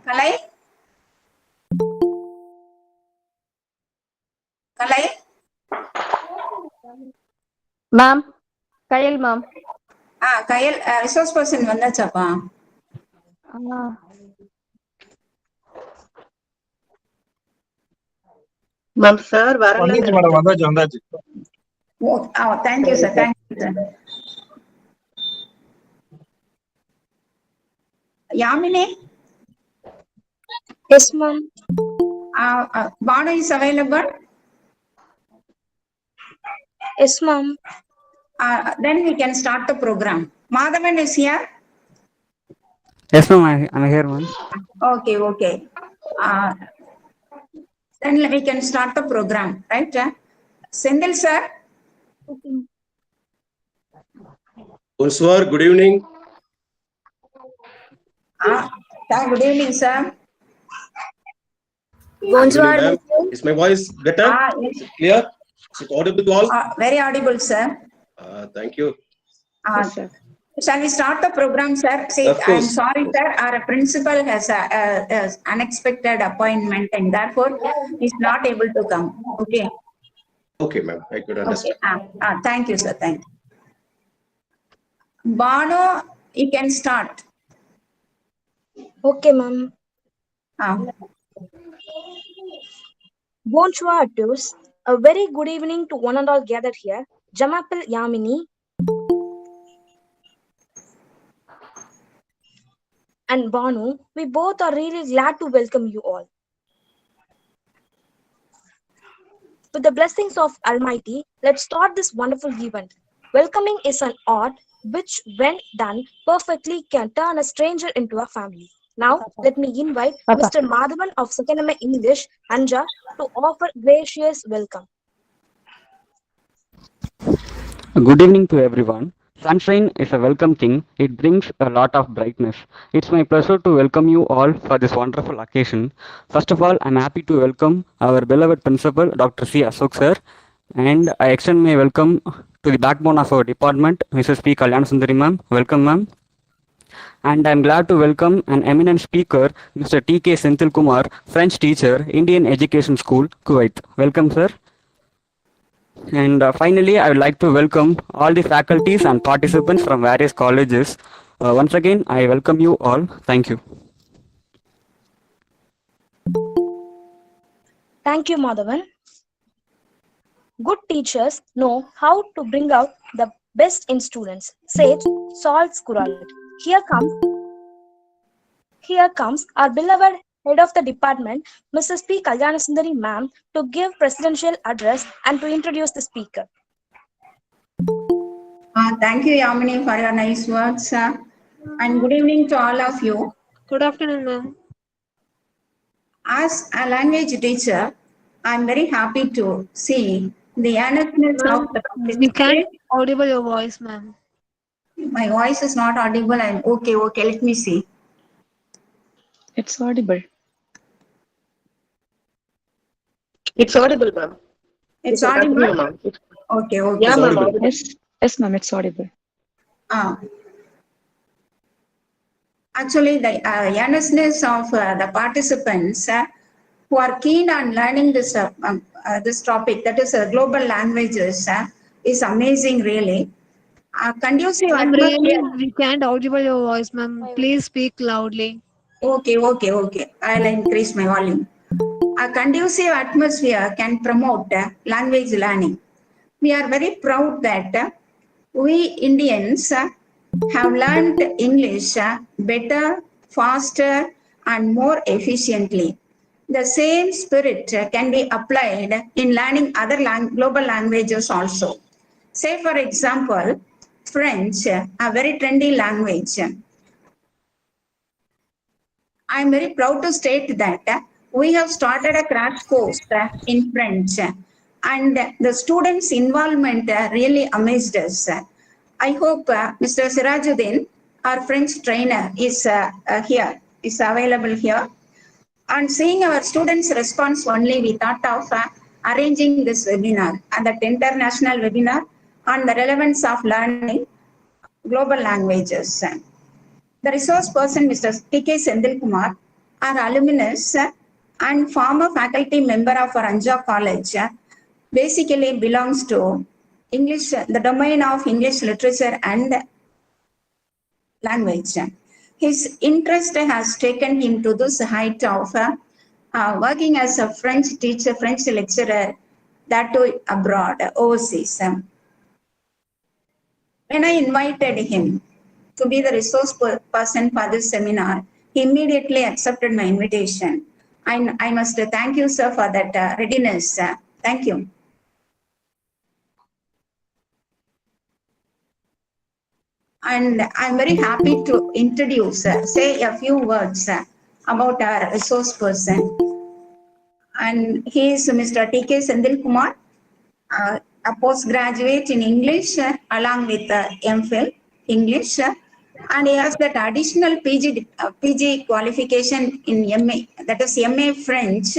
Kalai? Kalai? Ma'am, Kayal ma'am. Kayal, resource person vandaachappa. Ma'am, sir, vandachu. Oh, thank you, sir. Thank you, sir. Yamini? Yes, ma'am. Banu is available? Yes, ma'am. Then we can start the program. Madhavan is here? Yes, ma'am, I'm here, ma'am. Okay. Then we can start the program, right? Senthil sir? Bonsoir, good evening. Good evening, sir. Bonsoir. Is my voice better? Yes. Is it clear? Is it audible to all? Very audible, sir. Thank you. Yes, sir. Shall we start the program, sir? See, I'm sorry, sir. Our principal has an unexpected appointment and therefore he's not able to come. Okay. Okay, ma'am. I could understand. Okay. Thank you, sir. Thank you. Banu, you can start. Okay, ma'am. Bonsoir à tous. A very good evening to one and all gathered here. Jamapil Yamini and Banu, we both are really glad to welcome you all. With the blessings of Almighty, let's start this wonderful event. Welcoming is an art which, when done perfectly, can turn a stranger into a family. Now, let me invite Mr. Madhavan of Second MA English, Anja, to offer gracious welcome. Good evening to everyone. Sunshine is a welcome thing. It brings a lot of brightness. It's my pleasure to welcome you all for this wonderful occasion. First of all, I'm happy to welcome our beloved principal, Dr. C. Ashok sir, and I extend my welcome to the backbone of our department, Mrs. P. Kalyanasundari ma'am. Welcome, ma'am. And I'm glad to welcome an eminent speaker, Mr. T.K. Senthil Kumar, French teacher, Indian Education School, Kuwait. Welcome, sir. And finally, I would like to welcome all the faculties and participants from various colleges. Once again, I welcome you all. Thank you. Thank you, Madhavan. Good teachers know how to bring out the best in students. Sage solves Quran. Here comes our beloved head of the department, Mrs. P. Kalyanasundari ma'am, to give presidential address and to introduce the speaker. Thank you, Yamini, for your nice words. And good evening to all of you. Good afternoon, ma'am. As a language teacher, I'm very happy to see the earnestness of the We can't audible your voice, ma'am. My voice is not audible. Okay, let me see. It's audible. It's audible, ma'am. It's audible, ma'am. Okay. Yeah, ma'am. Yes, ma'am. It's audible. Actually, the earnestness of the participants who are keen on learning this topic, that is global languages, is amazing, really. Conducive atmosphere. We can't audible your voice, ma'am. Please speak loudly. Okay. I'll increase my volume. A conducive atmosphere can promote language learning. We are very proud that we Indians have learned English better, faster, and more efficiently. The same spirit can be applied in learning other global languages also. Say, for example, French, a very trendy language. I'm very proud to state that we have started a crash course in French, and the students' involvement really amazed us. I hope Mr. Sirajuddin, our French trainer, is available here. And seeing our students' response only, we thought of arranging this webinar, and that international webinar on the relevance of learning global languages. The resource person, Mr. T.K. Senthil Kumar, our alumnus and former faculty member of Anja College basically belongs to English, the domain of English literature and language. His interest has taken him to this height of working as a French teacher, French lecturer, that too abroad, overseas. When I invited him to be the resource person for this seminar, he immediately accepted my invitation. I must thank you, sir, for that readiness. Thank you. And I'm very happy to introduce, say a few words about our resource person. And he is Mr. T.K. Senthil Kumar, a postgraduate in English along with MPhil English. And he has that additional PG qualification in MA, that is MA French,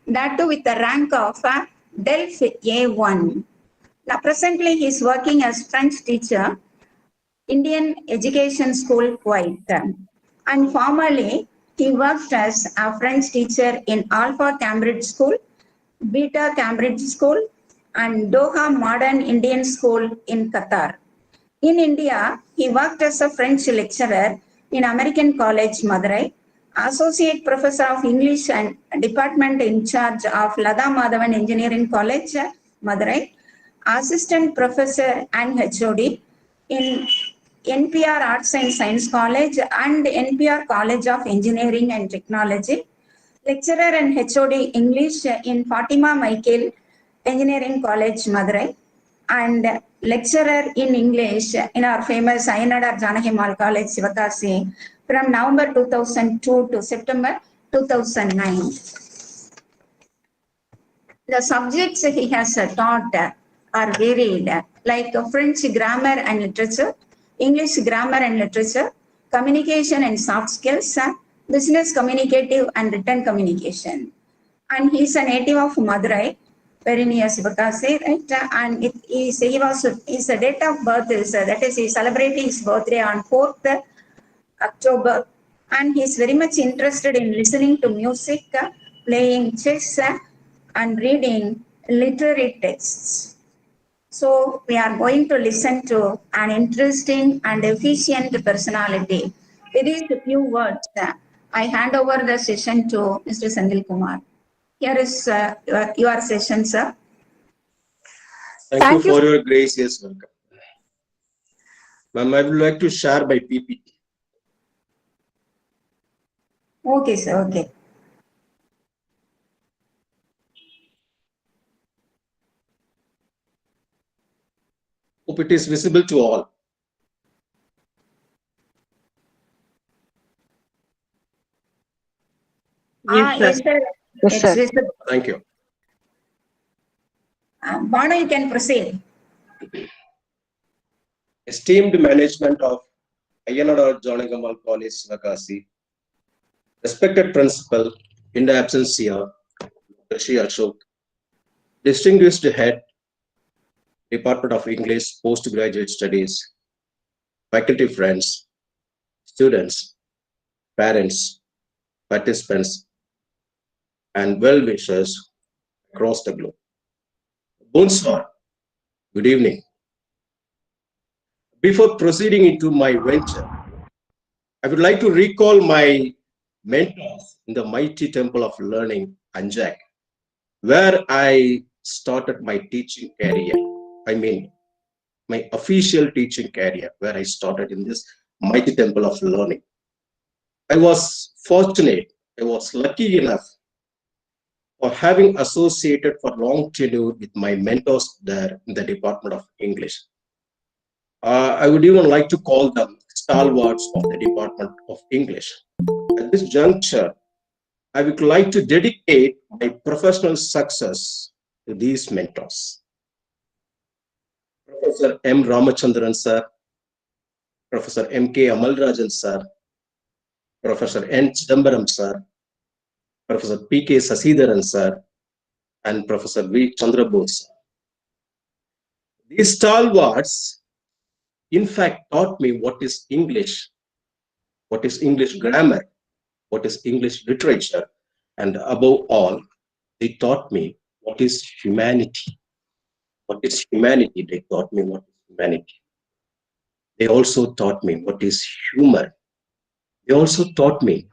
that too with the rank of DELF A1. Now, presently, he is working as French teacher, Indian Education School, Kuwait. And formerly, he worked as a French teacher in Alpha Cambridge School, Beta Cambridge School, and Doha Modern Indian School in Qatar. In India, he worked as a French lecturer in American College, Madurai, Associate Professor of English and Department in charge of Lada Madhavan Engineering College, Madurai, Assistant Professor and HOD in NPR Arts and Science College and NPR College of Engineering and Technology, lecturer and HOD English in Fatima Michael Engineering College, Madurai, and lecturer in English in our famous Ayanadar Janahimal College, Sivakasi, from November 2002 to September 2009. The subjects he has taught are varied, like French grammar and literature, English grammar and literature, communication and soft skills, business communicative and written communication. And he's a native of Madurai, very near Sivakasi, right? And his date of birth is, that is, he's celebrating his birthday on 4th October. And he's very much interested in listening to music, playing chess, and reading literary texts. So we are going to listen to an interesting and efficient personality. With these few words, I hand over the session to Mr. Senthil Kumar. Here is your session, sir. Thank you for your gracious welcome. Ma'am, I would like to share my PPT. Okay, sir. Okay. Hope it is visible to all. Yes, sir. Yes, sir. It's visible. Thank you. Bano, you can proceed. Esteemed management of Ayanadar Janahimal College, Sivakasi, respected principal, in absentia, Shri Ashok, distinguished head, Department of English, Postgraduate Studies, faculty friends, students, parents, participants, and well-wishers across the globe. Bonsoir. Good evening. Before proceeding into my venture, I would like to recall my mentors in the mighty temple of learning, Anjak, where I started my teaching career. I mean, my official teaching career, where I started in this mighty temple of learning. I was fortunate, I was lucky enough for having associated for long tenure with my mentors there in the Department of English. I would even like to call them stalwarts of the Department of English. At this juncture, I would like to dedicate my professional success to these mentors. Professor M. Ramachandran sir, Professor M.K. Amalrajan sir, Professor N. Chidambaram sir, Professor P.K. Sasidharan sir, and Professor V. Chandrabose sir. These stalwarts, in fact, taught me what is English grammar, what is English literature, and above all, they taught me what is humanity. What is humanity? They taught me what is humanity. They also taught me what is humor. They also taught me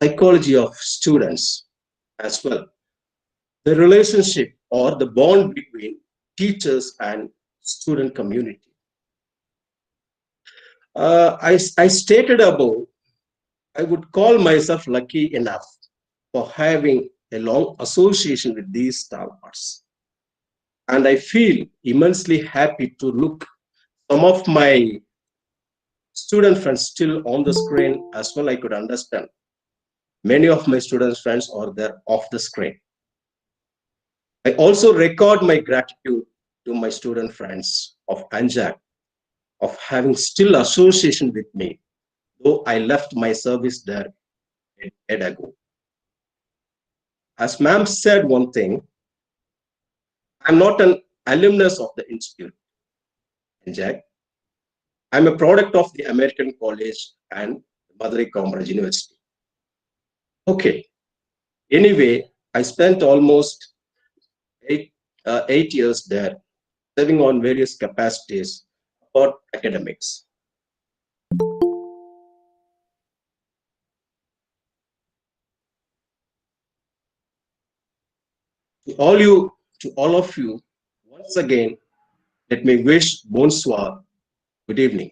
psychology of students as well. The relationship or the bond between teachers and student community. I stated above, I would call myself lucky enough for having a long association with these stalwarts. And I feel immensely happy to look some of my student friends still on the screen as well. I could understand many of my students' friends are there off the screen. I also record my gratitude to my student friends of Anjak of having still association with me, though I left my service there a decade ago. As ma'am said one thing, I'm not an alumnus of the institute, Anjak. I'm a product of the American College and Madurai Commerce University. Okay. Anyway, I spent almost eight years there, serving on various capacities about academics. To all of you, once again, let me wish bonsoir, good evening.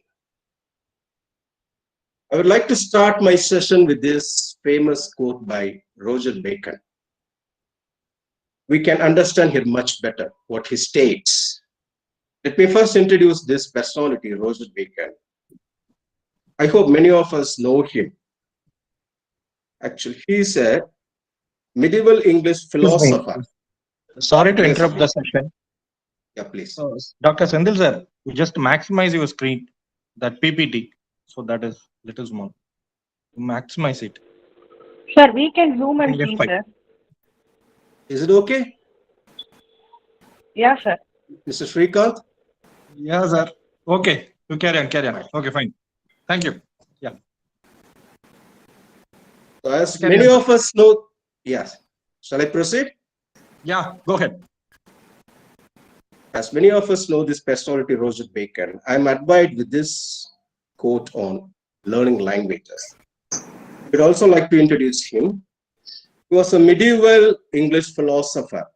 I would like to start my session with this famous quote by Roger Bacon. We can understand here much better what he states. Let me first introduce this personality, Roger Bacon. I hope many of us know him. Actually, he is a medieval English philosopher. Sorry to Yes, interrupt the please. session. Yeah, please. So, Dr. Senthil sir, you just maximize your screen, that PPT. So that is little small. Maximize it. Sir, we can zoom and see, F5. sir. Is it okay, Yeah, sir. Mr. Srikanth? Yeah, sir. Okay. You carry on. Okay, fine. Thank you. Yeah. So as Carry many on. of us know, yes. Shall I proceed? Yeah, go ahead. As many of us know this personality, Roger Bacon, I'm advised with this quote on learning languages. I would also like to introduce him. He was a medieval English philosopher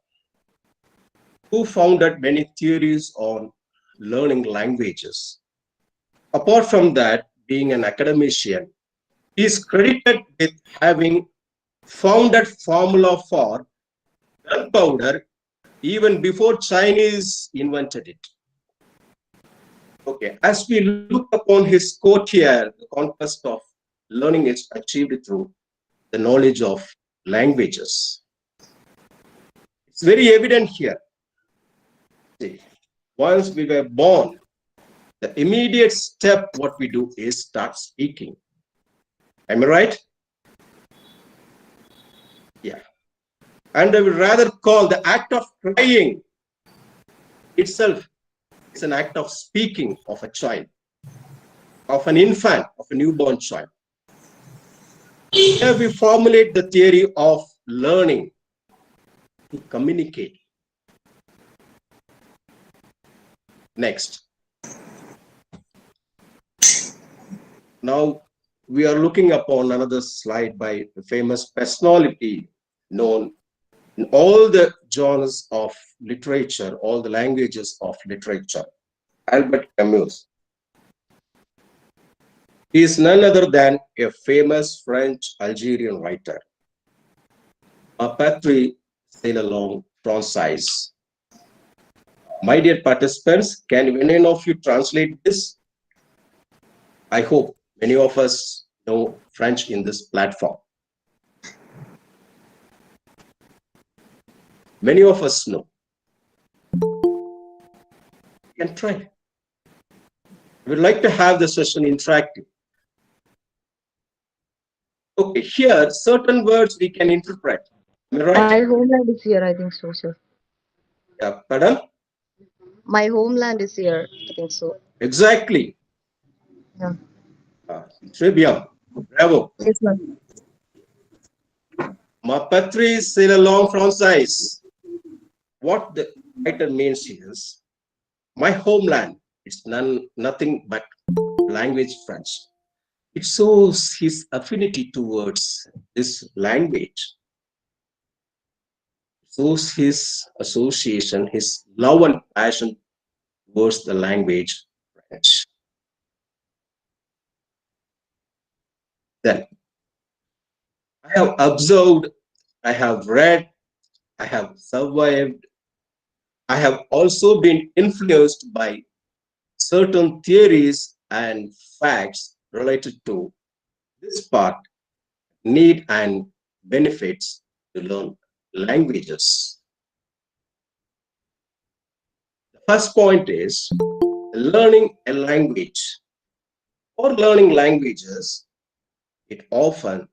who founded many theories on learning languages. Apart from that, being an academician, he is credited with having founded formula for gunpowder even before Chinese invented it. Okay, as we look upon his quote here, the conquest of learning is achieved through the knowledge of languages. It's very evident here. See, once we were born, the immediate step what we do is start speaking. Am I right? Yeah. And I would rather call the act of crying itself is an act of speaking of a child, of an infant, of a newborn child. Here we formulate the theory of learning to communicate. Next. Now we are looking upon another slide by the famous personality known in all the genres of literature, all the languages of literature, Albert Camus. He is none other than a famous French Algerian writer. Ma patrie, c'est la langue française. My dear participants, can any of you translate this? I hope many of us know French in this platform. Many of us know. You can try. I would like to have the session interactive. Okay, here, certain words we can interpret. Am I right? My homeland is here, I think so, sir. Yeah, pardon? My homeland is here, I think so. Exactly. Yeah. Très bien. Bravo. Yes, ma'am. Ma patrie c'est la langue française. What the writer means is, my homeland is nothing but language French. It shows his affinity towards this language, shows his association, his love and passion towards the language French. Then I have observed, I have read, I have survived, I have also been influenced by certain theories and facts related to this part, need and benefits to learn languages. The first point is learning a language or learning languages, it often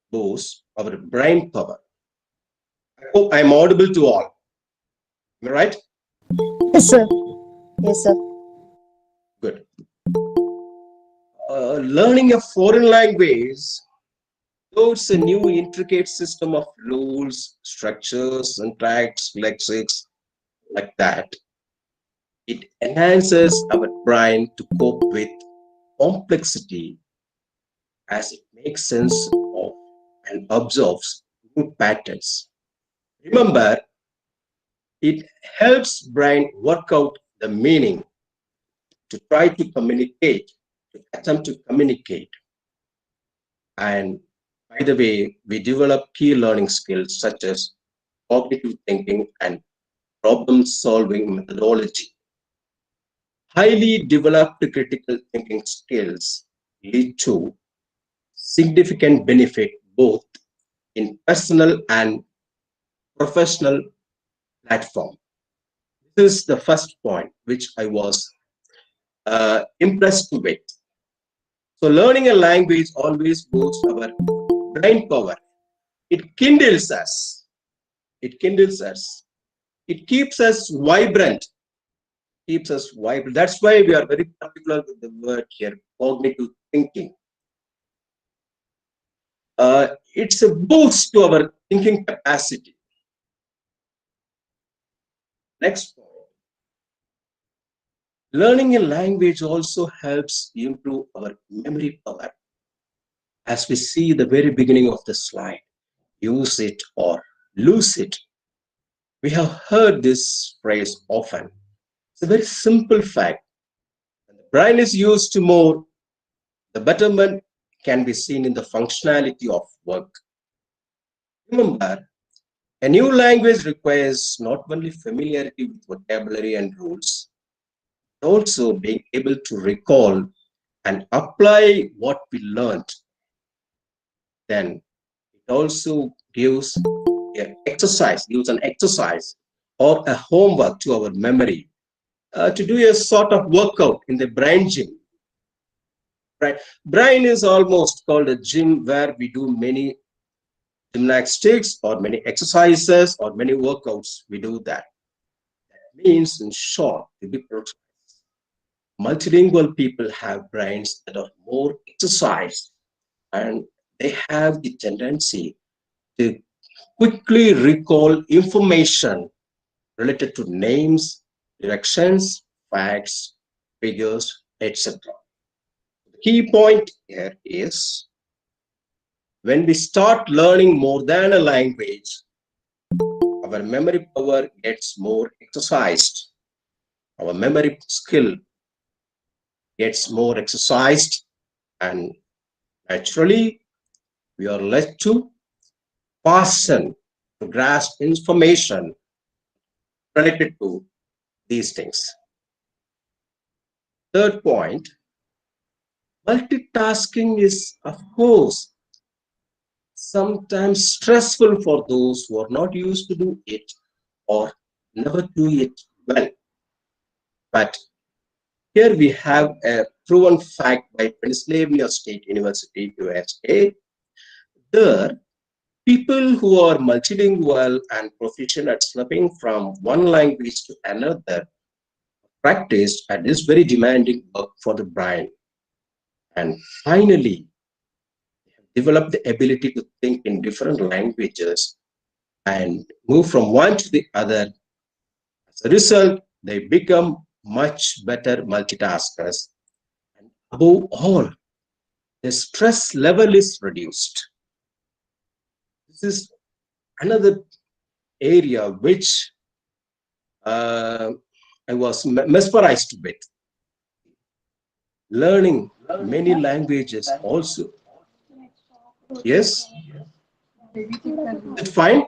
boosts our brain power. I hope I'm audible to all. Am I right? Yes, sir. Yes, sir. Good. Learning a foreign language, though it's a new intricate system of rules, structures, syntax, lexics, like that, it enhances our brain to cope with complexity as it makes sense of and observes new patterns. Remember, it helps brain work out the meaning to try to communicate, to attempt to communicate. And by the way, we develop key learning skills such as cognitive thinking and problem solving methodology. Highly developed critical thinking skills lead to significant benefit both in personal and professional platform. This is the first point which I was impressed with. So learning a language always boosts our brain power. It kindles us. It kindles us. It keeps us vibrant. Keeps us vibrant. That's why we are very particular with the word here, cognitive thinking. It's a boost to our thinking capacity. Next point. Learning a language also helps improve our memory power. As we see the very beginning of the slide, use it or lose it. We have heard this phrase often. It's a very simple fact. When the brain is used to more, the betterment can be seen in the functionality of work. Remember, a new language requires not only familiarity with vocabulary and rules, but also being able to recall and apply what we learned. Then it also gives an exercise or a homework to our memory to do a sort of workout in the brain gym. Right? Brain is almost called a gym where we do many gymnastics or many exercises or many workouts. We do that. That means, in short, to be precise, multilingual people have brains that are more exercised and they have the tendency to quickly recall information related to names, directions, facts, figures, etc. The key point here is when we start learning more than a language, our memory power gets more exercised. Our memory skill gets more exercised, and naturally, we are led to fasten to grasp information related to these things. Third point, multitasking is, of course, sometimes stressful for those who are not used to do it or never do it well. But here we have a proven fact by Pennsylvania State University, USA. There, people who are multilingual and proficient at swapping from one language to another practiced at this very demanding work for the brain. And finally, develop the ability to think in different languages and move from one to the other. As a result, they become much better multitaskers. And above all, the stress level is reduced. This is another area which I was mesmerized with. Learning many languages also. Yes? Is it fine?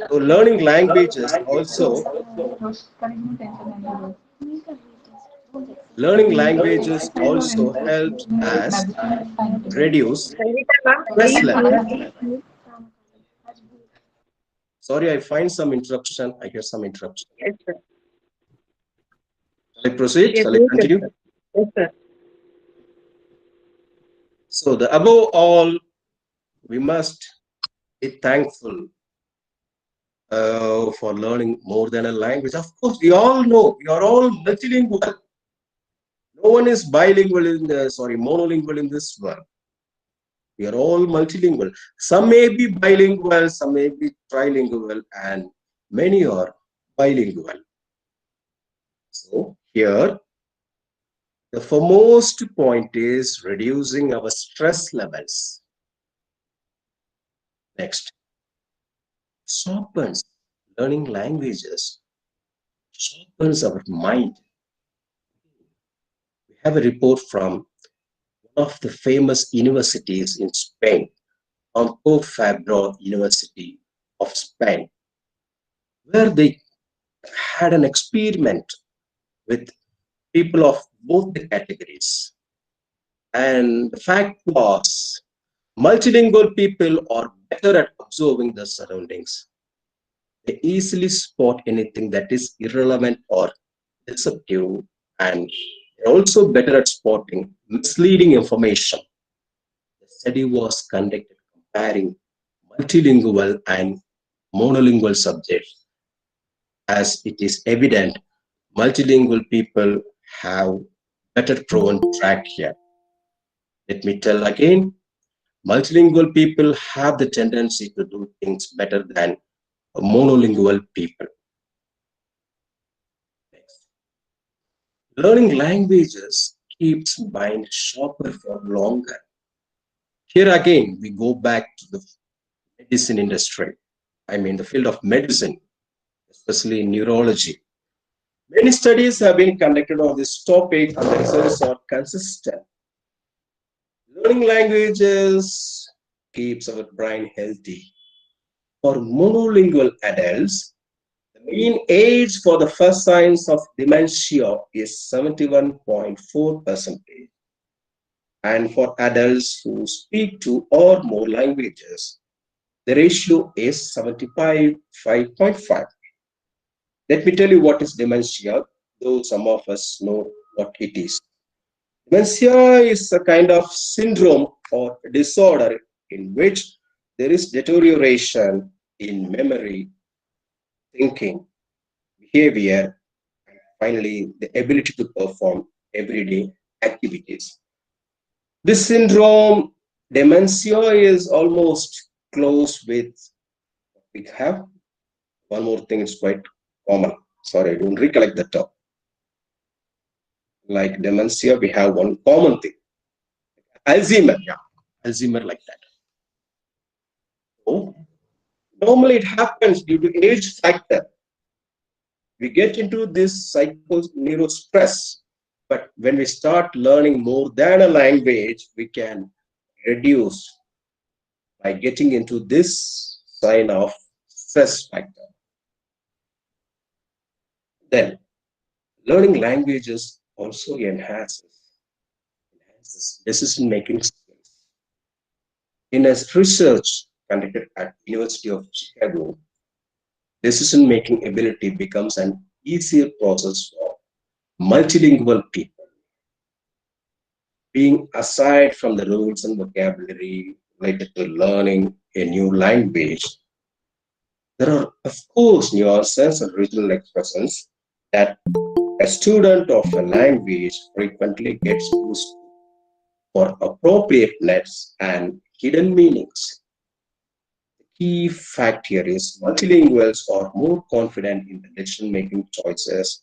So learning languages also helps us reduce stress level. Sorry, I find some interruption. I hear some interruption. Yes, sir. Shall I proceed? Yes, Shall I yes, continue? sir. Yes, sir. So above all, we must be thankful for learning more than a language. Of course, we all know we are all multilingual. No one is bilingual monolingual in this world. We are all multilingual. Some may be bilingual, some may be trilingual, and many are bilingual. So here, the foremost point is reducing our stress levels. Next, sharpens learning languages, sharpens our mind. We have a report from one of the famous universities in Spain, Campo Fabro University of Spain, where they had an experiment with people of both the categories. And the fact was, multilingual people are better at observing the surroundings. They easily spot anything that is irrelevant or deceptive, and they're also better at spotting misleading information. The study was conducted comparing multilingual and monolingual subjects. As it is evident, multilingual people have better proven track here. Let me tell again, multilingual people have the tendency to do things better than monolingual people. Next. Learning languages keeps mind sharper for longer. Here again, we go back to the medicine industry. I mean, the field of medicine, especially in neurology. Many studies have been conducted on this topic, and the results are consistent. Learning languages keeps our brain healthy. For monolingual adults, the mean age for the first signs of dementia is 71.4%. And for adults who speak two or more languages, the ratio is 75.5. Let me tell you what is dementia, though some of us know what it is. Dementia is a kind of syndrome or disorder in which there is deterioration in memory, thinking, behavior, and finally the ability to perform everyday activities. This syndrome, dementia, is almost close with what we have. One more thing is quite common. Sorry, I don't recollect the term. Like dementia, we have one common thing. Alzheimer, yeah. Alzheimer like that. So, normally it happens due to age factor. We get into this neuro stress, but when we start learning more than a language, we can reduce by getting into this sign of stress factor. Then, learning languages also enhances decision-making skills. In a research conducted at University of Chicago, decision-making ability becomes an easier process for multilingual people. Being aside from the rules and vocabulary related to learning a new language, there are, of course, nuances and regional expressions that A student of a language frequently gets used for appropriateness and hidden meanings. The key fact here is multilinguals are more confident in the decision-making choices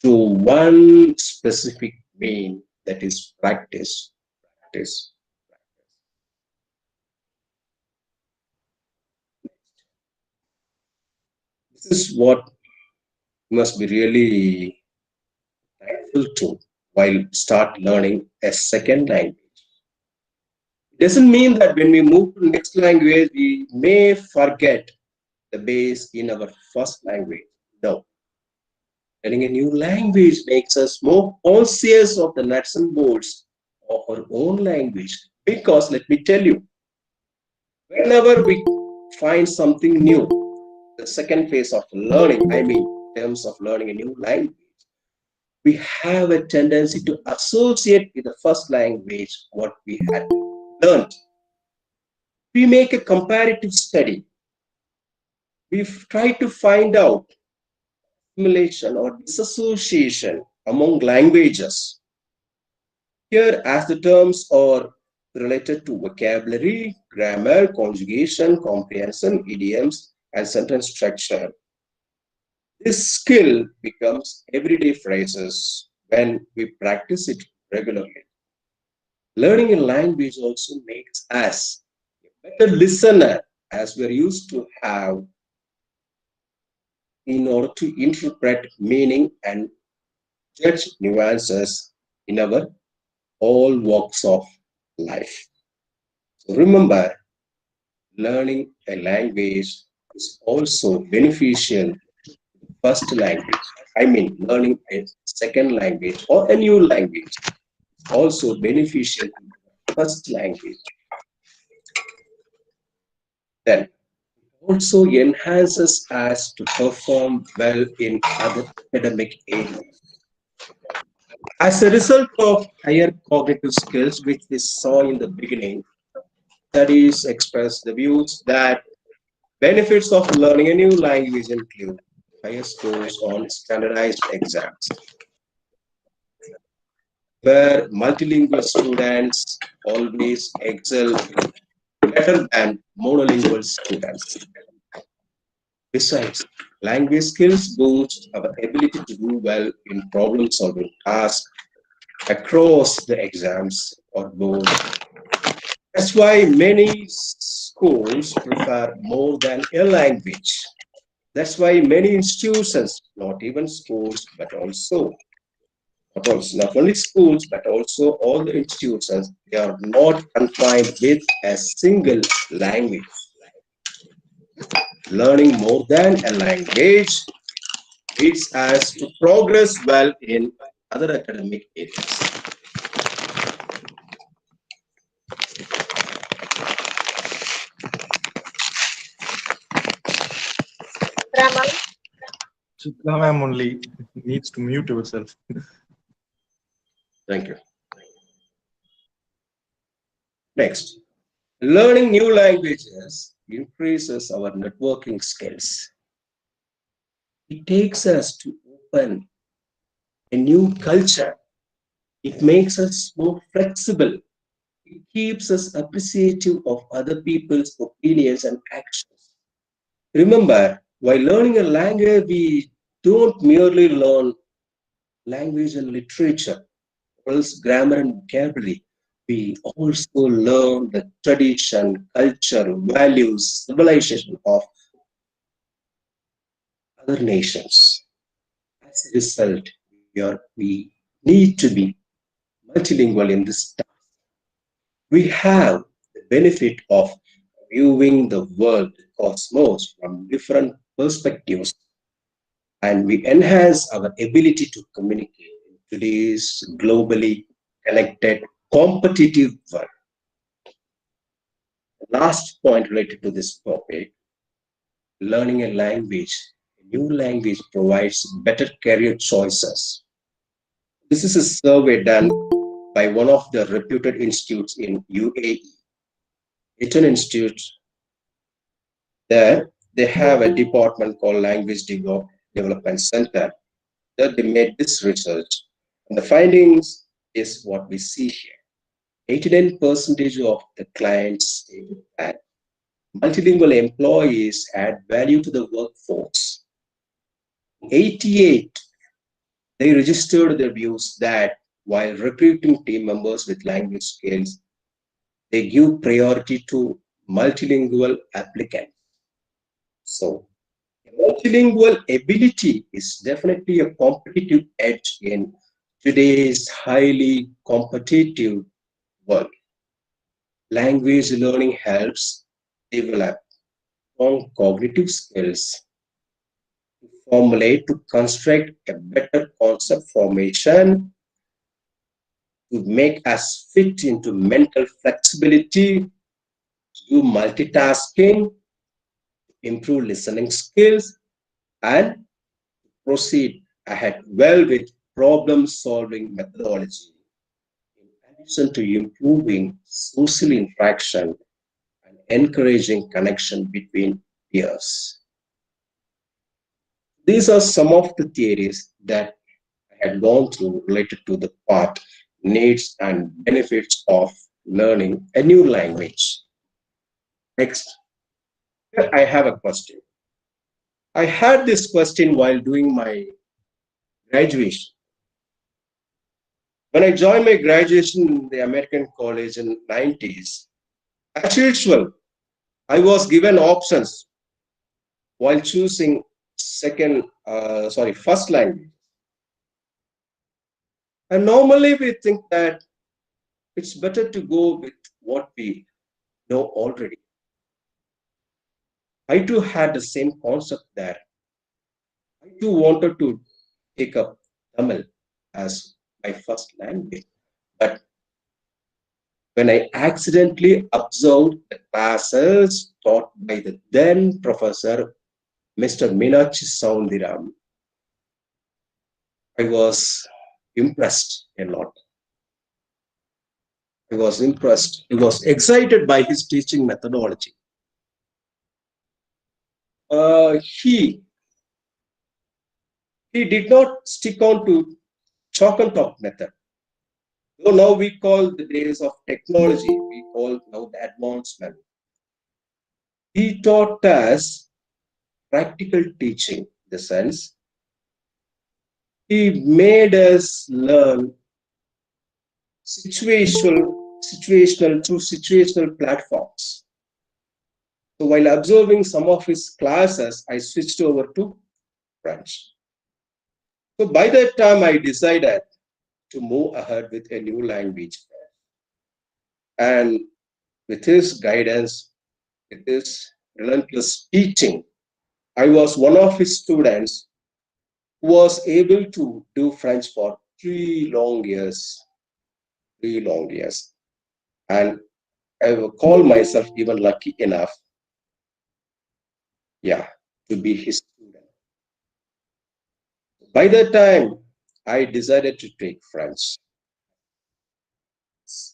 to one specific mean, that is practice, practice. This is what you must be really thankful to while start learning a second language. It doesn't mean that when we move to the next language, we may forget the base in our first language. No. Learning a new language makes us more conscious of the nuts and bolts of our own language. Because let me tell you, whenever we find something new, the second phase of learning, I mean, in terms of learning a new language, we have a tendency to associate with the first language what we had learned. We make a comparative study. We try to find out assimilation or disassociation among languages. Here, as the terms are related to vocabulary, grammar, conjugation, comprehension, idioms, and sentence structure, this skill becomes everyday phrases when we practice it regularly. Learning a language also makes us a better listener, as we're used to have in order to interpret meaning and judge nuances in our all walks of life. So remember, learning a language is also beneficial to the first language. I mean, learning a second language or a new language is also beneficial to the first language. Then also enhances us to perform well in other academic areas. As a result of higher cognitive skills, which we saw in the beginning, studies express the views that benefits of learning a new language include higher scores on standardized exams, where multilingual students always excel better than monolingual students. Besides, language skills boost our ability to do well in problem-solving tasks across the exams or board. That's why many schools prefer more than a language. That's why many institutions, not even schools, but not only schools, but also all the institutions, they are not confined with a single language. Learning more than a language leads us to progress well in other academic areas. Chitra ma'am only needs to mute yourself. Thank you. Next, learning new languages increases our networking skills. It takes us to open a new culture. It makes us more flexible. It keeps us appreciative of other people's opinions and actions. Remember, while learning a language, we don't merely learn language and literature, or else grammar and vocabulary. We also learn the tradition, culture, values, civilization of other nations. As a result, we need to be multilingual in this task. We have the benefit of viewing the world, the cosmos, from different perspectives, and we enhance our ability to communicate in today's globally connected, competitive world. Last point related to this topic, learning a language, a new language provides better career choices. This is a survey done by one of the reputed institutes in UAE, Eton Institute. There, they have a department called Language Development Center. that they made this research. And the findings is what we see here. 89% of the clients stated that multilingual employees add value to the workforce. 88, they registered their views that while recruiting team members with language skills, they give priority to multilingual applicants. So, multilingual ability is definitely a competitive edge in today's highly competitive world. Language learning helps develop strong cognitive skills to formulate, to construct a better concept formation, to make us fit into mental flexibility, do multitasking, improve listening skills, and proceed ahead well with problem solving methodology. In addition to improving social interaction and encouraging connection between peers. These are some of the theories that I had gone through related to the part needs and benefits of learning a new language. Next, here I have a question. I had this question while doing my graduation. When I joined my graduation in the American college in 90s, as usual, I was given options while choosing first language. And normally we think that it's better to go with what we know already. I too had the same concept there. I too wanted to take up Tamil as my first language. But when I accidentally observed the classes taught by the then professor, Mr. Meenakshi Soundiram, I was impressed a lot. I was impressed. I was excited by his teaching methodology. He did not stick on to chalk and talk method. Though now we call the days of technology, we call now the advancement. He taught us practical teaching, in the sense he made us learn situational through situational platforms. So while observing some of his classes, I switched over to French. So by that time, I decided to move ahead with a new language. And with his guidance, with his relentless teaching, I was one of his students who was able to do French for 3 long years. 3 long years. And I will call myself even lucky enough, to be his student. By that time, I decided to take French.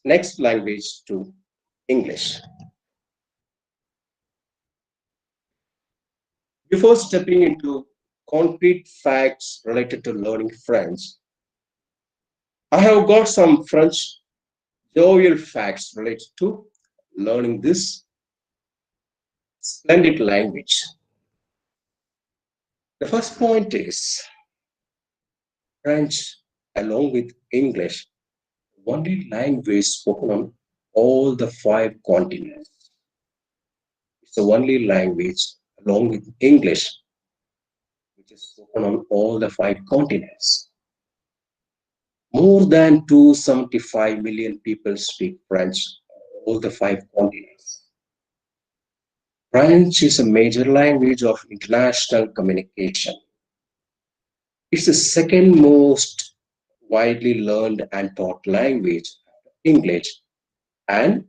Next language to English. Before stepping into concrete facts related to learning French, I have got some French jovial facts related to learning this splendid language. The first point is French, along with English, only language spoken on all the 5 continents. It's the only language, along with English, which is spoken on all the 5 continents. More than 275 million people speak French on all the 5 continents. French is a major language of international communication. It's the second most widely learned and taught language after English, and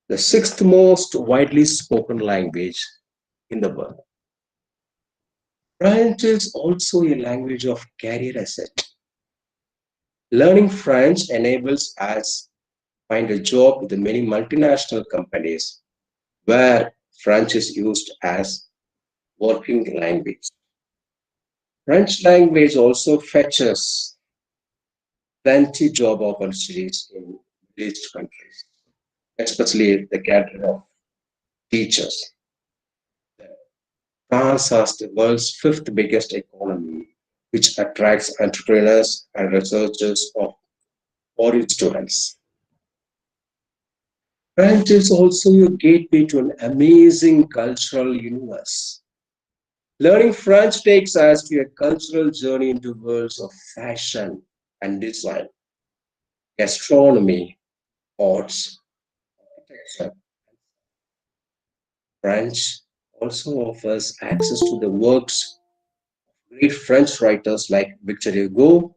the 6th most widely spoken language in the world. French is also a language of career asset. Learning French enables us to find a job with the many multinational companies where French is used as working language. French language also fetches plenty job opportunities in rich countries, especially the category of teachers. France has the world's fifth biggest economy, which attracts entrepreneurs and researchers of foreign students. French is also a gateway to an amazing cultural universe. Learning French takes us to a cultural journey into worlds of fashion and design, gastronomy, arts, architecture. French also offers access to the works of great French writers like Victor Hugo,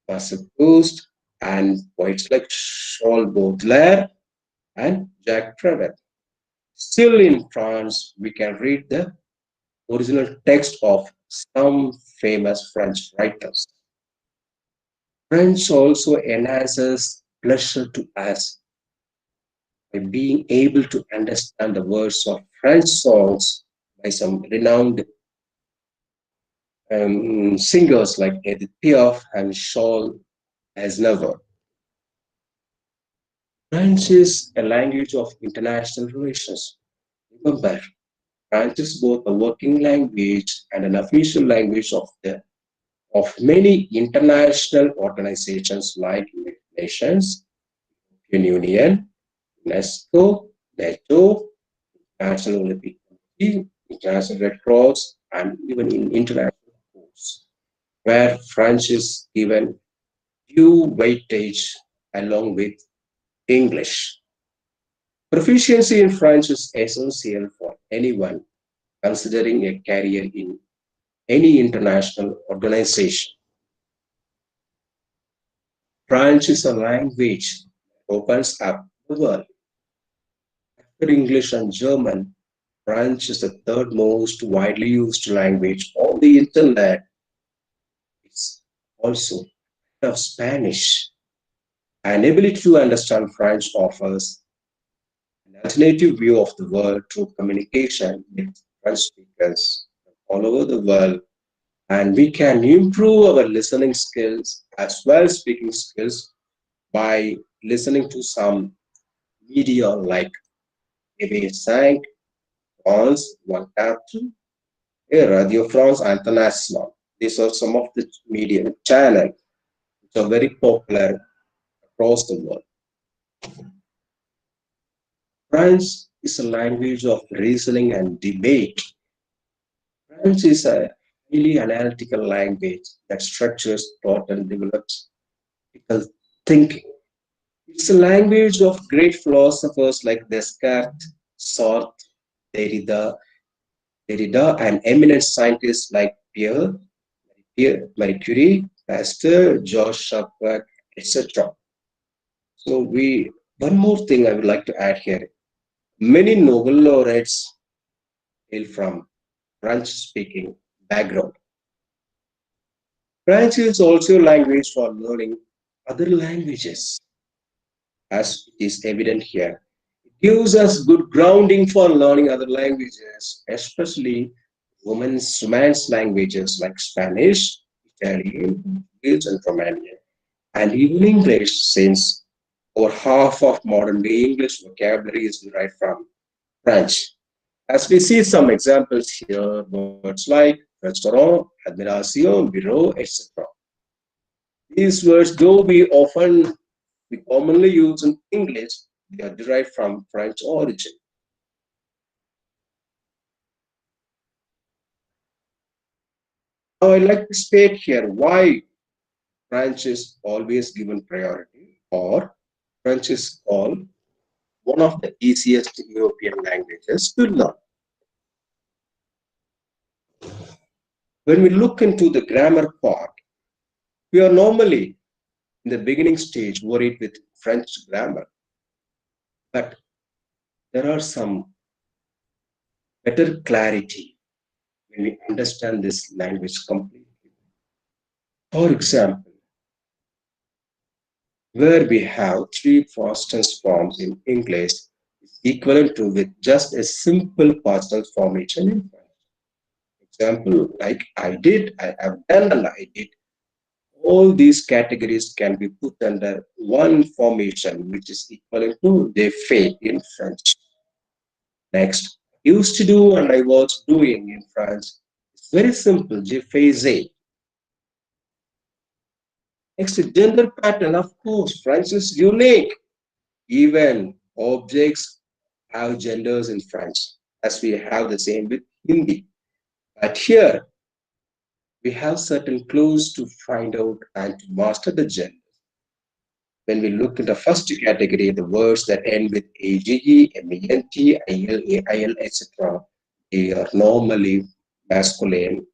Marcel Proust, and poets like Charles Baudelaire and Jacques Prévert. Still in France, we can read the original text of some famous French writers. French also enhances pleasure to us by being able to understand the words of French songs by some renowned singers like Edith Piaf and Charles Aznavour. French is a language of international relations. Remember, French is both a working language and an official language of many international organizations like United Nations, European Union, UNESCO, NATO, National Olympic Committee, International Red Cross, and even in international courts, where French is given due weightage along with English. Proficiency in French is essential for anyone considering a career in any international organization. French is a language that opens up the world. After English and German, French is the third most widely used language on the internet. It's also of Spanish. An ability to understand French offers an alternative view of the world through communication with French speakers all over the world, and we can improve our listening skills as well as speaking skills by listening to some media like TV5, France 24, Radio France International. These are some of the media channels which are very popular across the world. French is a language of reasoning and debate. French is a highly analytical language that structures thought and develops critical thinking. It's a language of great philosophers like Descartes, Sartre, Derrida, and eminent scientists like Marie Curie, Pasteur, George Sharpens, etc. So one more thing I would like to add here. Many Nobel laureates hail from French-speaking background. French is also a language for learning other languages, as is evident here. It gives us good grounding for learning other languages, especially Romance languages like Spanish, Italian, Portuguese, and Romanian, and even English, since over half of modern day English vocabulary is derived from French. As we see some examples here, words like restaurant, admiration, bureau, etc. These words, though we commonly use in English, they are derived from French origin. Now I'd like to state here why French is always given priority, or French is called one of the easiest European languages to learn. When we look into the grammar part, we are normally in the beginning stage worried with French grammar, but there are some better clarity when we understand this language completely. For example, where we have three past tense forms in English is equivalent to with just a simple past tense formation in French. Example, like I did, I have done, and I did. All these categories can be put under one formation, which is equivalent to they fait in French. Next, used to do and I was doing in France. It's very simple, je faisais. Next, gender pattern, of course, French is unique. Even objects have genders in French, as we have the same with Hindi. But here, we have certain clues to find out and to master the gender. When we look in the first category, the words that end with age, ment, il, etc., they are normally masculine.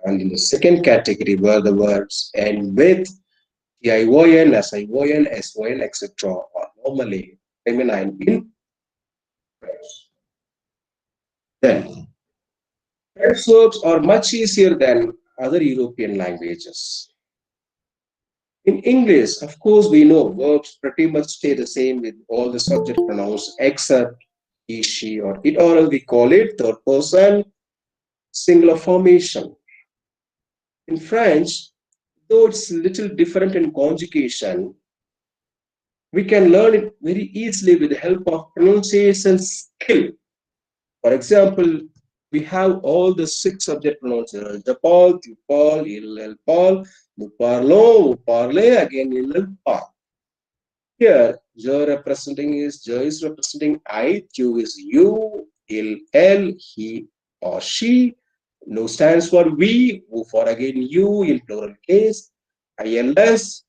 And in the second category, where the words end with tion, sion, son, etc., are normally feminine in French. Then, French verbs are much easier than other European languages. In English, of course, we know verbs pretty much stay the same with all the subject pronouns except he, she, or it, or we call it third person singular formation. In French, though it's a little different in conjugation, we can learn it very easily with the help of pronunciation skill. For example, we have all the 6 subject pronouns. Je parle, tu parles, il parle, nous parlons, vous parlez, again il parle. Here, je is representing I, tu is you, il, elle, he or she. No stands for we, who for again you in plural case, ils,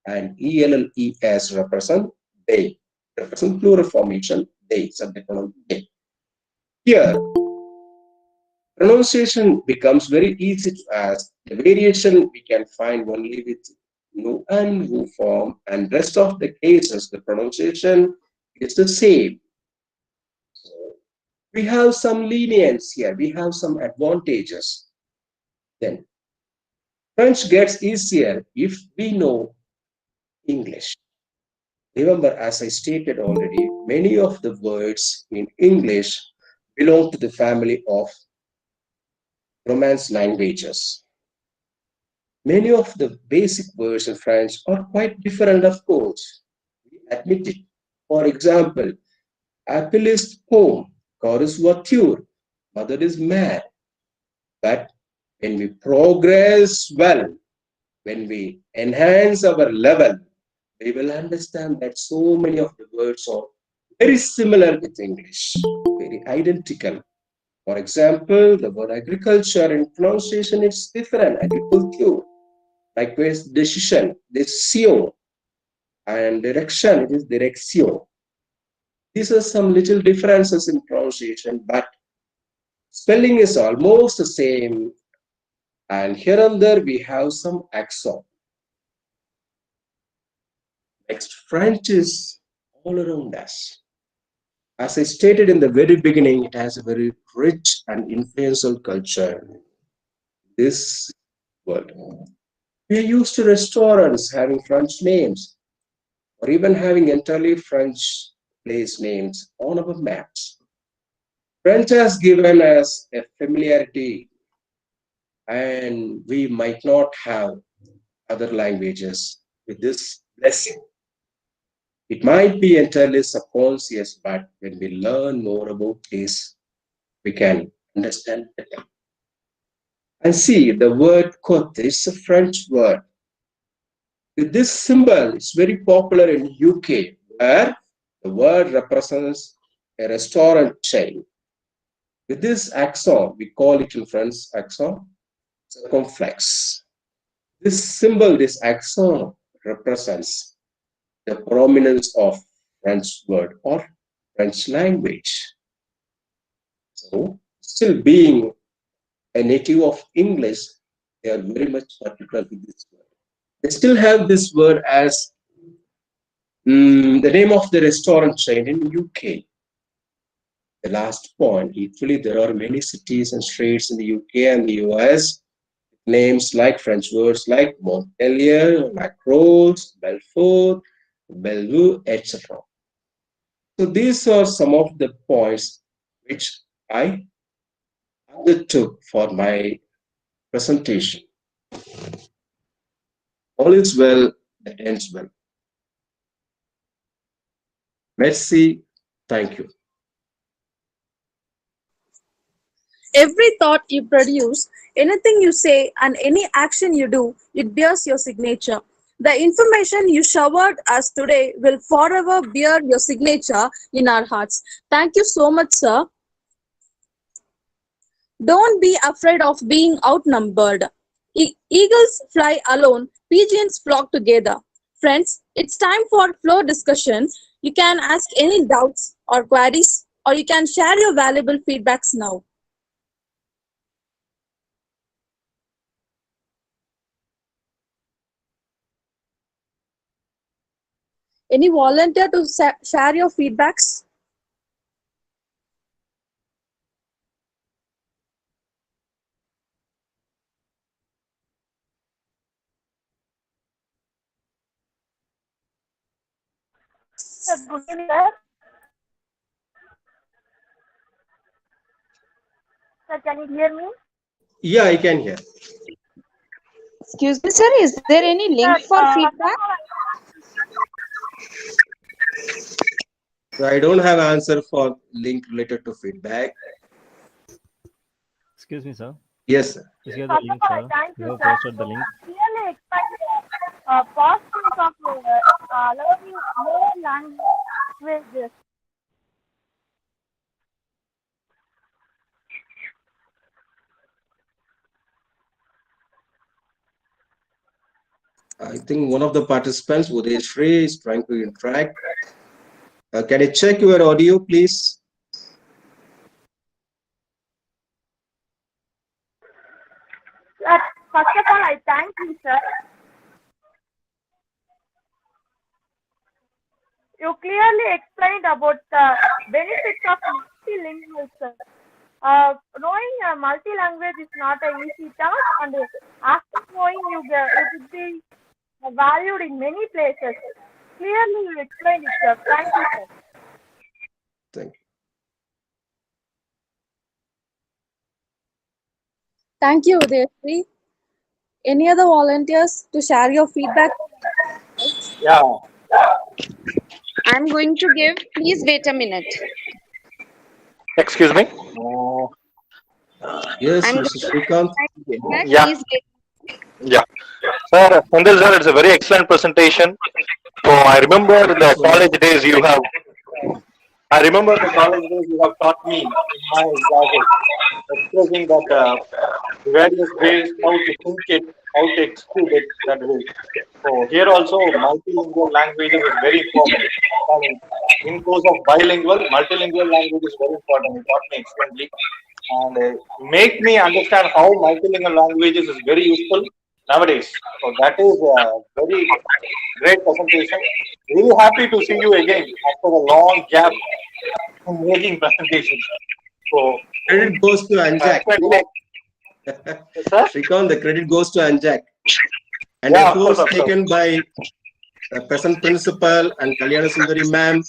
and elles represent they, represent plural formation, they, subject pronoun they. Here, pronunciation becomes very easy to ask. The variation we can find only with nu and who form, and rest of the cases, the pronunciation is the same. So we have some lenience here, we have some advantages. Then, French gets easier if we know English. Remember, as I stated already, many of the words in English belong to the family of Romance languages. Many of the basic words in French are quite different, of course. We admit it. For example, apple is pomme, car is voiture, mother is mad. But when we progress well, when we enhance our level, we will understand that so many of the words are very similar with English, very identical. For example, the word agriculture in pronunciation is different, agriculture. Likewise, decision, decision, and direction, it is direction. These are some little differences in pronunciation, but spelling is almost the same. And here and there, we have some accent. Next, French is all around us. As I stated in the very beginning, it has a very rich and influential culture. This world. We are used to restaurants having French names, or even having entirely French place names on our maps. French has given us a familiarity, and we might not have other languages with this blessing. It might be entirely subconscious, but when we learn more about this, we can understand better. And see, the word cote is a French word. With this symbol, it's very popular in UK, where the word represents a restaurant chain. With this accent, we call it in French accent circumflex. This symbol, this accent, represents the prominence of French word or French language. So, still being a native of English, they are very much particular with this word. They still have this word as the name of the restaurant chain in UK. The last point, equally, there are many cities and streets in the UK and the US, names like French words like Montpellier, Lacrosse, Belfort, Bellevue, etc. So these are some of the points which I undertook for my presentation. All is well that ends well. Merci. Thank you. Every thought you produce, anything you say, and any action you do, it bears your signature. The information you showered us today will forever bear your signature in our hearts. Thank you so much, sir. Don't be afraid of being outnumbered. Eagles fly alone, pigeons flock together. Friends, it's time for floor discussion. You can ask any doubts or queries, or you can share your valuable feedbacks now. Any volunteer to share your feedbacks? Sir, good evening, sir. Sir, can you hear me? Yeah, I can hear. Excuse me, sir. Is there any link Sir, for feedback? So I don't have answer for link related to feedback. Excuse me, sir. Yes, sir. Is here the First of link, all, sir? thank You you, have sir. posted the link. Clearly explained positives of learning more languages. I think one of the participants, Uday Shri, is trying to interact. Can you check your audio, please? Sir, first of all, I thank you, sir. You clearly explained about the benefits of multilingual, sir. Knowing a multi-language is not an easy task, and after knowing you could be valued in many places. Clearly, you explained it, sir. Thank you, sir. Thank you. Thank you, Udayashree. Any other volunteers to share your feedback? Yeah. I'm going to give. Please wait a minute. Excuse me. Yes, I'm Mr. Srikanth. Yeah. Please wait. Yeah. Sir, Senthil sir, it's a very excellent presentation. So I remember the college days you have. I remember the college days you have taught me in my classes, expressing that various ways how to think it, how to execute it that way. So here also multilingual languages is very important. I mean, in course of bilingual, multilingual language is very important. You taught me excellently and make me understand how multilingual languages is very useful nowadays. So that is a very great presentation. Really happy to see you again after a long gap in making presentations. So Credit goes to Anjak. Srikanth, the credit goes to Anjak. And yeah, efforts of course. taken by the present principal and Kalyana Sundari ma'am.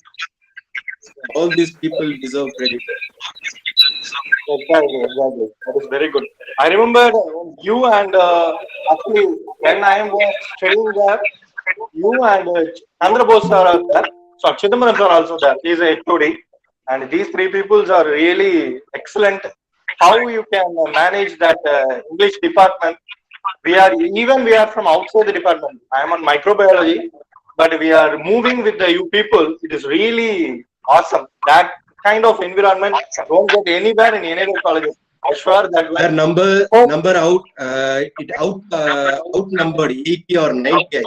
All these people deserve credit. Exactly. That is very good. I remember you and actually when I was studying there, you and Chandra Bose are there. So Chidambaram are also there. He is a HOD. And these three peoples are really excellent. How you can manage that English department. We are from outside the department. I am on microbiology, but we are moving with the you people. It is really awesome. That kind of environment don't get anywhere in any other colleges. I'm sure that Our number out outnumbered 80 or 90.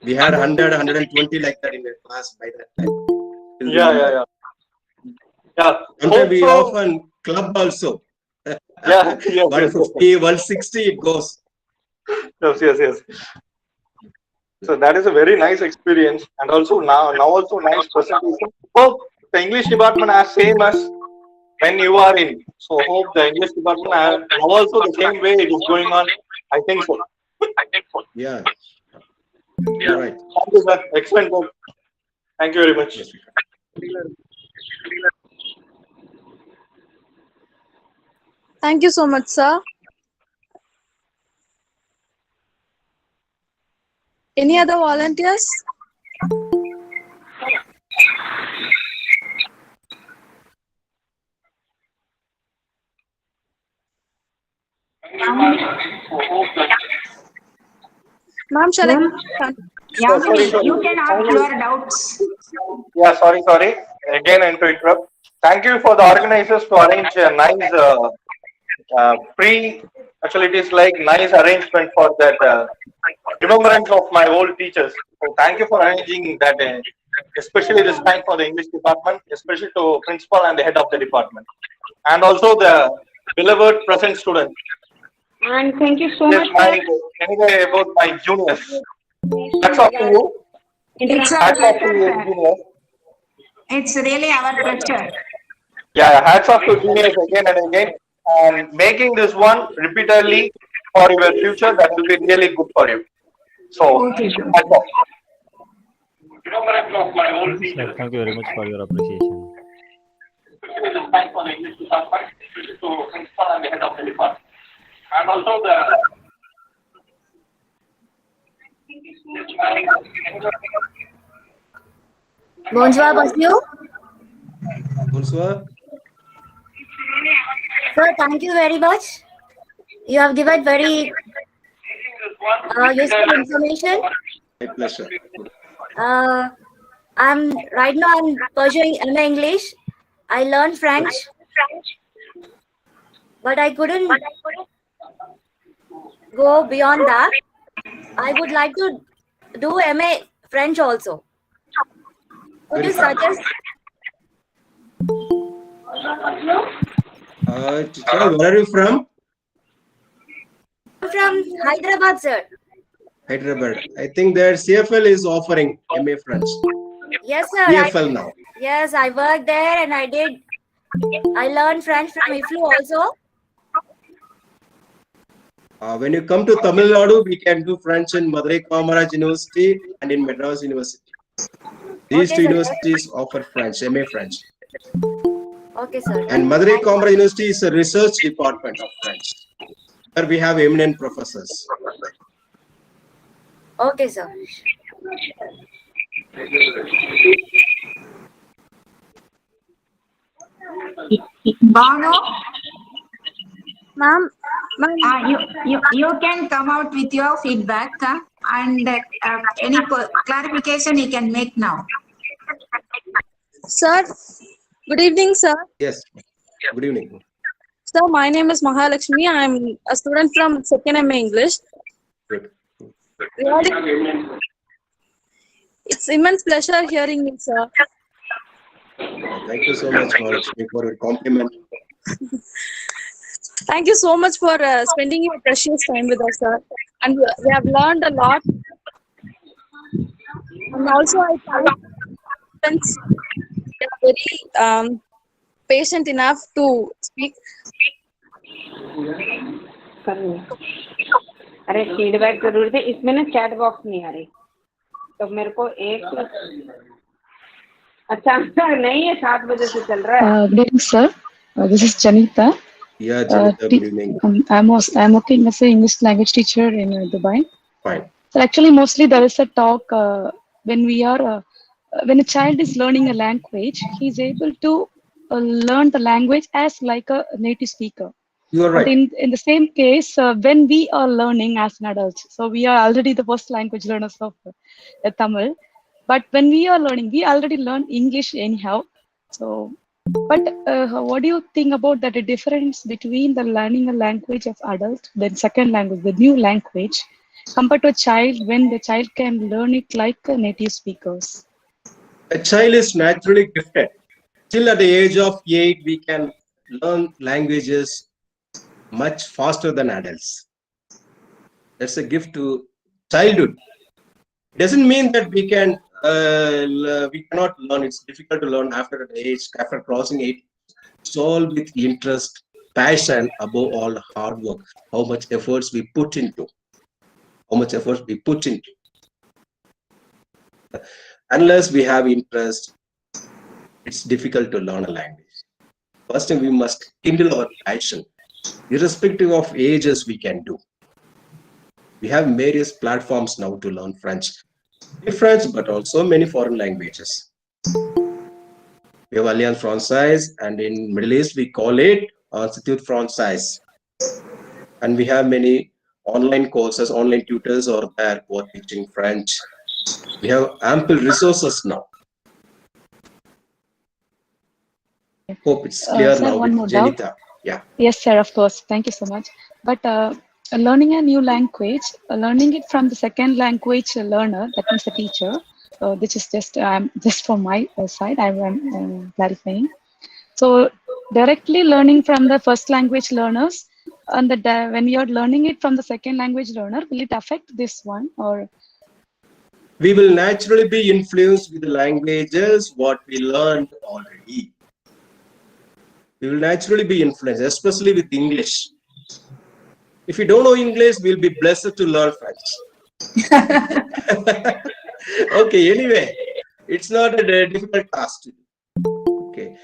We had 100, 120 like that in the class by that time. Yeah. Sometimes we often club also. Yeah. 150, 160 it goes. Yes. So that is a very nice experience, and also now also nice presentation. Hope the English department are same as when you are in. So hope the English department are now also the same way it is going on. I think so. Yeah. You're right. Thank you, sir. Excellent work. Thank you very much. Thank you so much, sir. Any other volunteers? Ma'am, shall I? Yamini, you can ask your doubts. Yeah, sorry. Again, and to interrupt. Thank you for the organizers to arrange a nice actually it is like nice arrangement for that remembrance of my old teachers. So thank you for arranging that, especially this time for the English department, especially to principal and the head of the department, and also the beloved present student. And thank you so Yes, much. anyway about my juniors. That's up to you. It's our Hats off to pleasure, you, sir. juniors. It's really our pleasure. Yeah, hats off to juniors again and again, and making this one repeatedly for your future. That will be really good for you. So, Okay. hats off. Sir, thank you very much for your appreciation. And also the Bonsoir, monsieur. Bonsoir. Sir, thank you very much. You have given very useful information. My pleasure. I'm pursuing MA English. I learned French, but I couldn't go beyond that. I would like to do MA French also. Could you suggest? Chichal, where are you from? I'm from Hyderabad, sir. Hyderabad. I think their CFL is offering MA French. Yes, sir. EFL now. Yes, I worked there and I learned French from IFLU also. When you come to Tamil Nadu, we can do French in Madurai Kamaraj University and in Madras University. These two universities offer French, MA French. Okay, sir. And Madurai Kamaraj University is a research department of French, where we have eminent professors. Okay, sir. Bano, Ma'am, you can come out with your feedback and any clarification you can make now. Sir, good evening, sir. Yes. Good evening. Sir, my name is Mahalakshmi. I'm a student from 2nd MA English. Good. Really, it's immense pleasure hearing you, sir. Thank you so much, Mahalakshmi, for your compliment. Thank you so much for spending your precious time with us, sir. And we have learned a lot. And also, I thank students. They are very patient enough to speak. अरे feedback जरूर थे इसमें ना chat box नहीं आ रही तो मेरे को एक अच्छा नहीं है 7 बजे से चल रहा है. Good evening, sir. This is Janita. Yeah, Janita, good evening. I'm working as an English language teacher in Dubai. Fine. So actually, mostly there is a talk when a child is learning a language, he's able to learn the language as like a native speaker. You are right. But in the same case, when we are learning as an adult, so we are already the first language learners of Tamil. But when we are learning, we already learn English anyhow. So, but what do you think about that? The difference between the learning a language of adult, then second language, the new language, compared to a child when the child can learn it like a native speakers? A child is naturally gifted. Till at the age of 8, we can learn languages much faster than adults. That's a gift to childhood. It doesn't mean that we cannot learn. It's difficult to learn after crossing 8. It's all with interest, passion, above all hard work. How much efforts we put into. Unless we have interest, it's difficult to learn a language. First thing, we must kindle our passion. Irrespective of ages, we can do. We have various platforms now to learn French. French, but also many foreign languages. We have Alliance Française, and in Middle East we call it Institut Français. And we have many online courses, online tutors are there who are teaching French. We have ample resources now. Hope it's clear Sir, now one more with doubt. Janita. Yeah. Yes, sir, of course. Thank you so much. But learning a new language, learning it from the second language learner, that means the teacher, which is just from my side, I'm clarifying. So directly learning from the first language learners, and when you're learning it from the second language learner, will it affect this one or? We will naturally be influenced with the languages what we learned already. We will naturally be influenced, especially with English. If you don't know English, we'll be blessed to learn French. Okay, anyway, it's not a difficult task to do. Okay,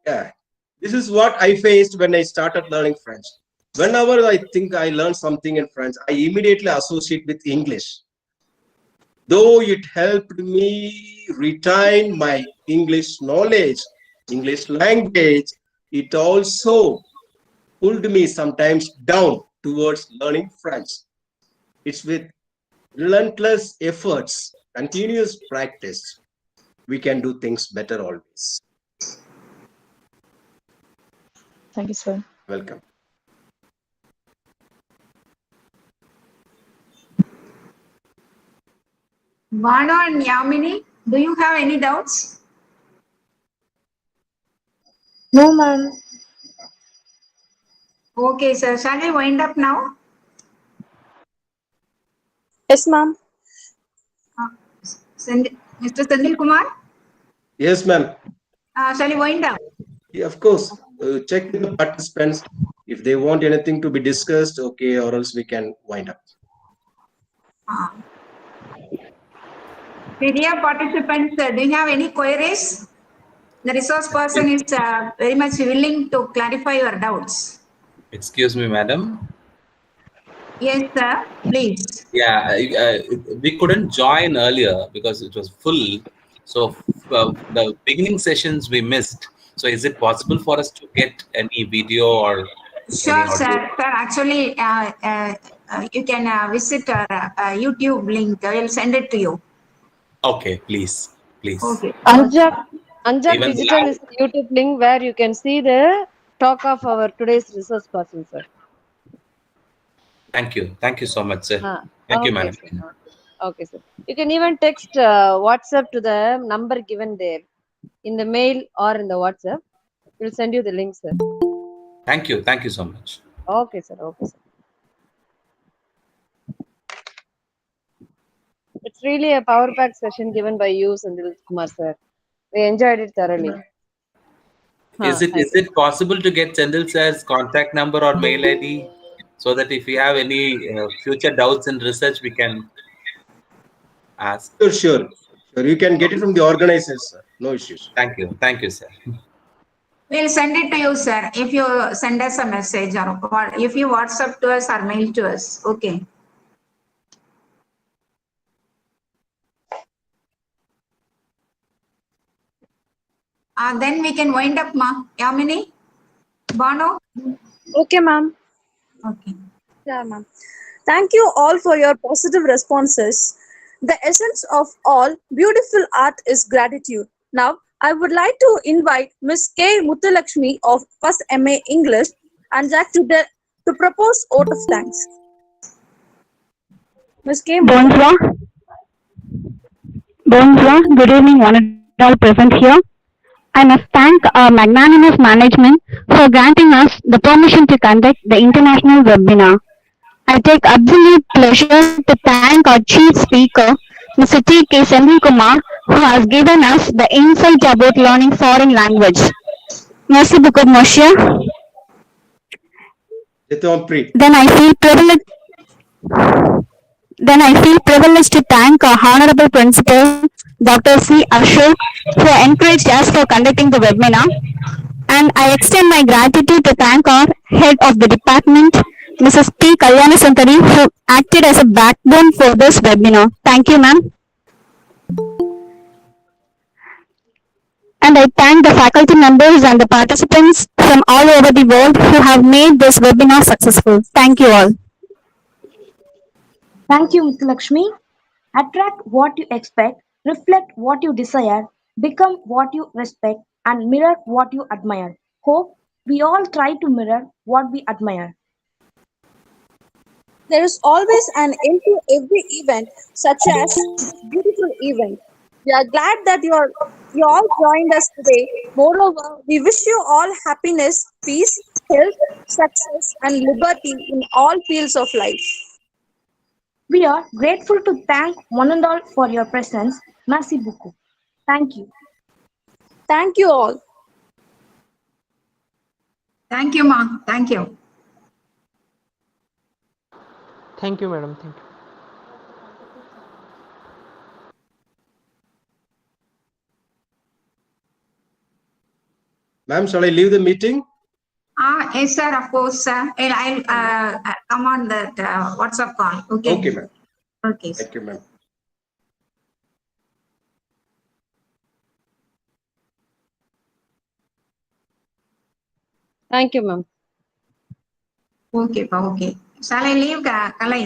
yeah. This is what I faced when I started learning French. Whenever I think I learned something in French, I immediately associate with English. Though it helped me retain my English knowledge, English language, it also pulled me sometimes down towards learning French. It's with relentless efforts, continuous practice, we can do things better always. Thank you, sir. Welcome. Vano and Yamini, do you have any doubts? No, ma'am. Okay, sir. Shall we wind up now? Yes, ma'am. Mr. Senthil Kumar? Yes, ma'am. Shall we wind up? Yeah, of course. Check with the participants. If they want anything to be discussed, okay, or else we can wind up. Dear participants, do you have any queries? The resource person is very much willing to clarify your doubts. Excuse me, madam. Yes, sir. Please. Yeah, we couldn't join earlier because it was full. So the beginning sessions we missed. So is it possible for us to get any video or? Sure, sir. Actually, you can visit our YouTube link. I will send it to you. Okay, please. Okay. Anjak Even Digital live. is the YouTube link where you can see the talk of our today's resource person, sir. Thank you. Thank you so much, sir. Okay, Thank you, madam. sir. Okay, sir. You can even text WhatsApp to the number given there in the mail or in the WhatsApp. We'll send you the link, sir. Thank you. Thank you so much. Okay, sir. Okay, sir. It's really a power pack session given by you, Senthil Kumar, sir. We enjoyed it thoroughly. Is it possible to get Senthil sir's contact number or mail ID so that if we have any future doubts in research, we can ask? Sure. You can get it from the organizers, sir. No issues. Thank you. Thank you, sir. We'll send it to you, sir, if you send us a message or if you WhatsApp to us or mail to us. Okay. Then we can wind up, ma. Yamini? Bano? Okay, ma'am. Okay. Yeah, ma'am. Thank you all for your positive responses. The essence of all beautiful art is gratitude. Now, I would like to invite Ms. K. Muthulakshmi of First MA English and Jack to propose vote of thanks. Ms. K. Bonsoir. Bonsoir. Good evening, one and all present here. I must thank our magnanimous management for granting us the permission to conduct the international webinar. I take absolute pleasure to thank our chief speaker, Mr. T.K. Senthil Kumar, who has given us the insight about learning foreign language. Merci beaucoup, monsieur. Then I feel privileged to thank our honorable principal, Dr. C. Ashok, who encouraged us for conducting the webinar. And I extend my gratitude to thank our head of the department, Mrs. P. Kalyani Santari, who acted as a backbone for this webinar. Thank you, ma'am. And I thank the faculty members and the participants from all over the world who have made this webinar successful. Thank you all. Thank you, Lakshmi. Attract what you expect, reflect what you desire, become what you respect, and mirror what you admire. Hope we all try to mirror what we admire. There is always an end to every event, such as this beautiful event. We are glad that you all joined us today. Moreover, we wish you all happiness, peace, health, success, and liberty in all fields of life. We are grateful to thank one and all for your presence. Merci beaucoup. Thank you. Thank you all. Thank you, Ma. Thank you. Thank you, madam. Thank you. Ma'am, shall I leave the meeting? Yes, sir, of course. I'll come on that WhatsApp call. Okay. Okay, ma'am. Okay. Thank you, ma'am. Thank you, ma'am. Okay, okay. Shall I leave, Kalai?